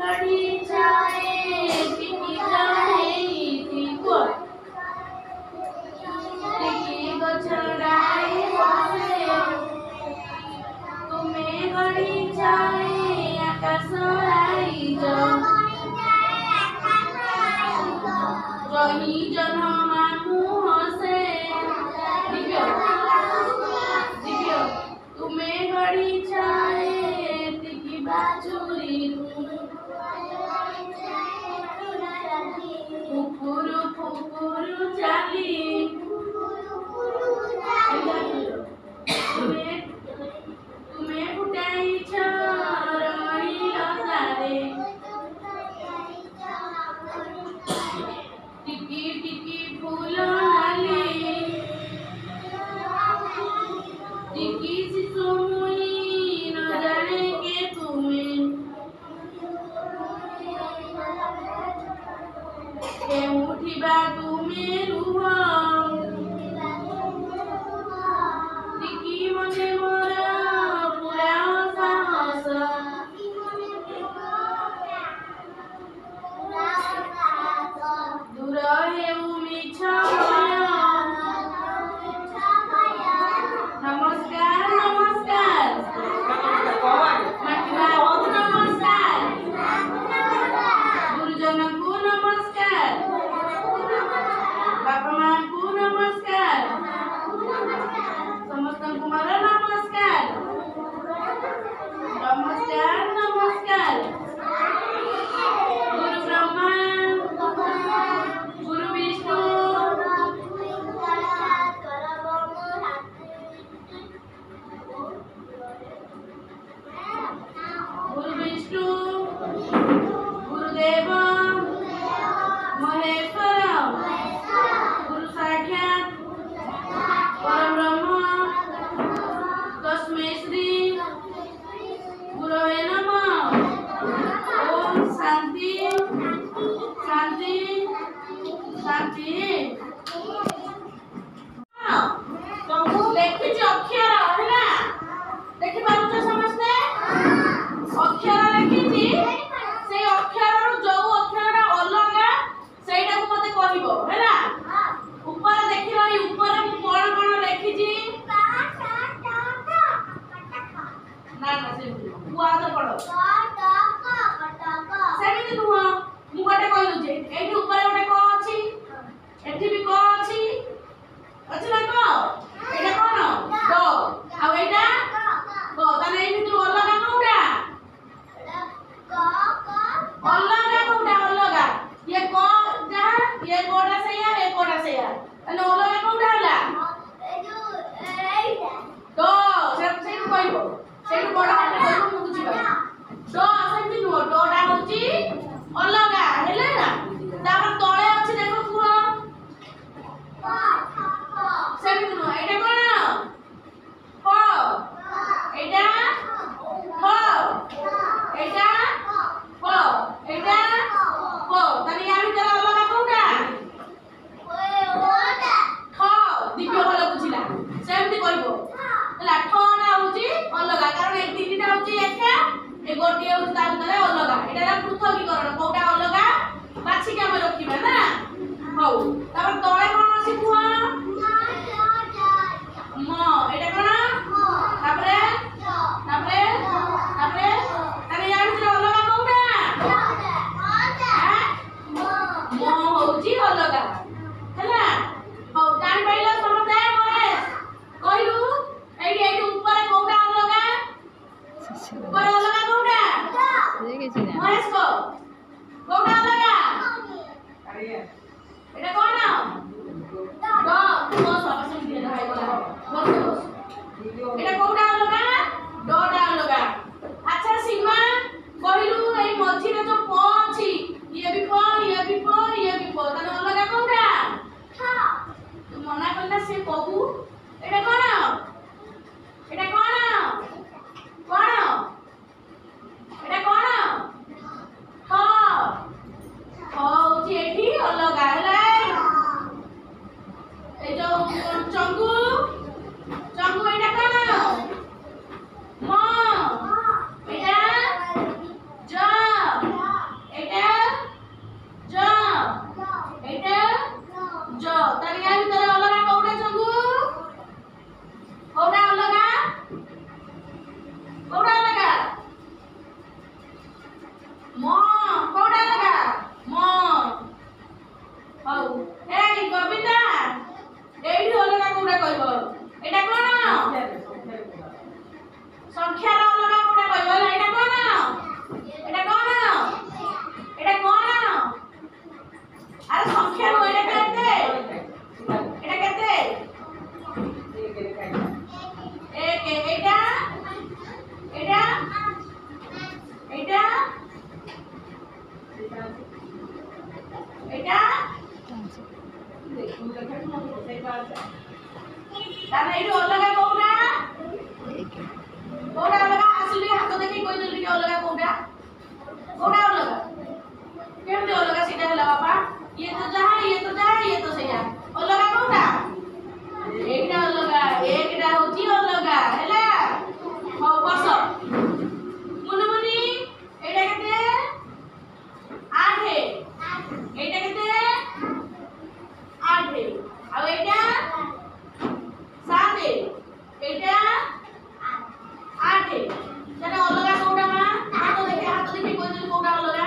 गढ़ी जाए टिकी जाए टिको टिकी गछड़ाई बसे तुम्हें गढ़ी जाए आकाश आई जाओ रही जन्मा मुँह से दिव्य तुम्हें गढ़ी जाए टिकी बाजुरी फुकुरु फुकुरु चाली तुम्हें फुटाई रमणी लतारे टिकी टिकी फूल नाली टिकी शिशु मुई न जाने के तुम्हें उठिबा तुम्हें रुह टिकी मने मोर पूरा साहस दूर हेउ मिछ नमस्कार नमस्कार नमस्कार गुरुजन को नमस्कार बापा माँ को नमस्कार समस्त कुमार नमस्कार नमस्कार नमस्कार गुरु ब्रह्मा गुरु विष्णु गुरु विष्णु गुरुदेव महेश्वर गुरु साक्षात परब्रह्म तस्मै श्री गुरवे नमः ओम शांति शांति शांति लेखिछ अक्षर हैला देखि पारुछ समस्ते अक्षर लेखिछि से अक्षर जो अक्षर अलगा सेटा को मते कहबो हैला ऊपर देखियो ई ऊपर मु कोन कोन लेखिछि ना ना से तू आगे पढ़ो सेमिति नुह मु गोटे कहलु जे एठी ऊपर गोटे को अछि एठी भी को अछि ना को एटा कोन दो आ एटा को ताने एठी तू अलगा कोउडा अलगा कोउडा अलगा ये को जहां ये कोडा सेया ये कोडा सेया अने अलगा कोउडा हला तो से कहबो से कोडा हटे कहबो मु बुझिबा तो सेमति नो डोडा होची अलगा हेले ना तापर तळे अछि देखो कुह सेमति नो एटा कोन प एटा प एटा प एटा प तनी या भीतर अलगा कोउडा ख दिव्य भलो बुझिला सेमति कहबो हला ठ ना होची अलगा कारण ए तीनटा होची एका ए गोटी होची ता भीतर अलगा एटा पृथकीकरण कोउडा अलगा बाछि के हम रखिबा ना हौ तापर तळे कोन अछि कुह म एटा कोन तापरे तापरे तापरे तनी या भीतर अलगा कोउडा म होची अलगा हला हौ जानि पाइला समझे महेश कहलु एडी एडी ऊपर कोउडा अलगा ऊपर अलगा कोउडा महेश को कोउडा अलगा एटा कोन दो दो सब से दे भाई बोला बस एटा कोउडा अलगा डोडा अलगा अच्छा सीमा कहलु ए मझी रे जो प अछि ये भी प ये भी प ये भी प तने अलगा कोउडा तू मना करला से कहू एटा कोन एटा कोन कोन एटा कोन ह होची एठी अलगा हला ए जो चंगू चंगू एटा कोन म एटा ज এটা দেখুন লেখা তো মনে করতেই পারছে তাহলে এটা অলগা কোনটা কোনটা অলগা আসলে হাত দেখি কই দিলি কি অলগা কোনটা অলগা কেমনে অলগা সেটা হলো বাবা ये तो जहां ये तो सही अलगा कोनटा एकटा अलगा एकटा होची अलगा हैला हो बस मुनमुनी एटा केते 8 एटा केते 8 आ एटा 7 एटा 8 তাহলে अलगा কোনটা মা হাত দেখি কই দিল কোনটা अलगा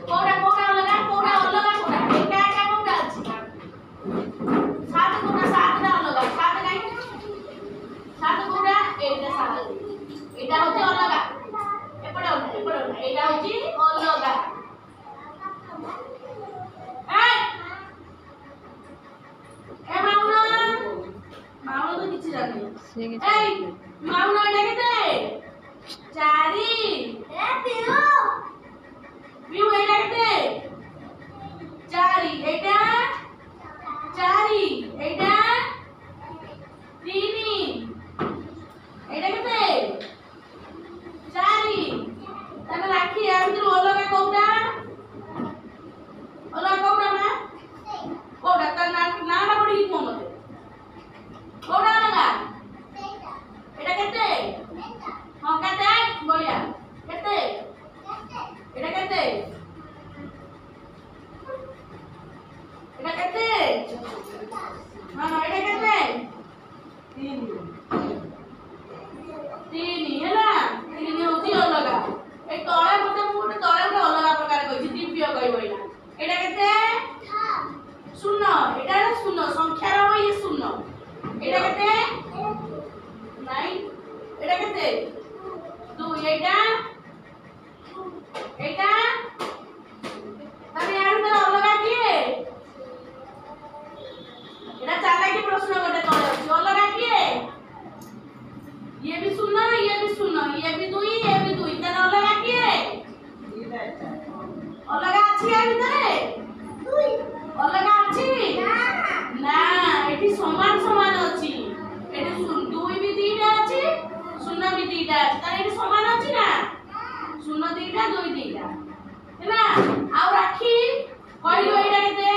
কোনটা अलगा কোনটা अलगा কোনটা এটা এটা কোনটা আছে সাত কোনটা সাতটা अलगा সাত নাই সাত কোনটা এটা সাত এটা হচ্ছে अलगा এপড়ে এটা হচ্ছে अलगा এ মাউনা তো কিছু জানে এই মাউনা এটা কেতে 4 এ পিউ এটা কেতে 4 এটা 4 এটা 3 এটা কেতে 4 তাহলে রাখি আর ভিতর অলগা কোনটা না কোনটা তার নামটা পড়ি কি মনে কোনটা অলগা এটা কেতে হ্যাঁ কেতে বলিয়া কেতে এটা কেতে এটা কেতে এটা কেতে 3 ହେଲା 3 ହଉଛି ଅଲଗା ଏ ତଳେ ମତେ ମୁଁ ଗୋଟେ ତଳେ ଗୋଟେ ଅଲଗା ପ୍ରକାର କହିଛି ଦିବ୍ୟ କହିବ ଏଇଟା କେତେ 0 ଏଟା 0 ସଂଖ୍ୟାର ଇଏ 0 ଏଟା କେତେ 9 ଏଟା କେତେ 2 ଏଟା ଏଟା তাহলে আর তো अलगा কিয়ে এটা চালাকি প্রশ্ন করে তলে আছে अलगा কিয়ে ये भी सुनना ये भी 2 ये भी 2 তাহলে अलगा কিয়ে अलगा আছে এর ভিতরে अलगा আছে না এটি সমান সমান আছে এটি 2 भी 2টা আছে 0 भी 2টা আছে তাহলে এটি সমান আছে না 0 2টা 2 2টা ହେଲା ଆଉ ରାଖି କହିଲୁ ଏଇଟା କେତେ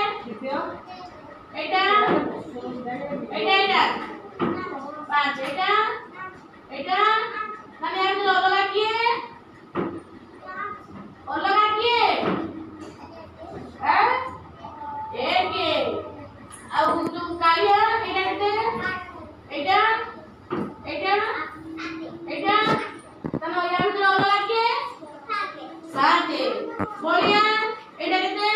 ଏଇଟା ଏଇଟା 5 ଏଇଟା ମାନେ ଏଠି अलगा କିଏ ଏକେ ଆଉ ଯୋଉ କାଳିଆ ଏଇଟା କେତେ ଏଇଟା ତମ ୟା ଭିତରେ अलगा କିଏ 7 ବଳିଆ ଏଇଟା କେତେ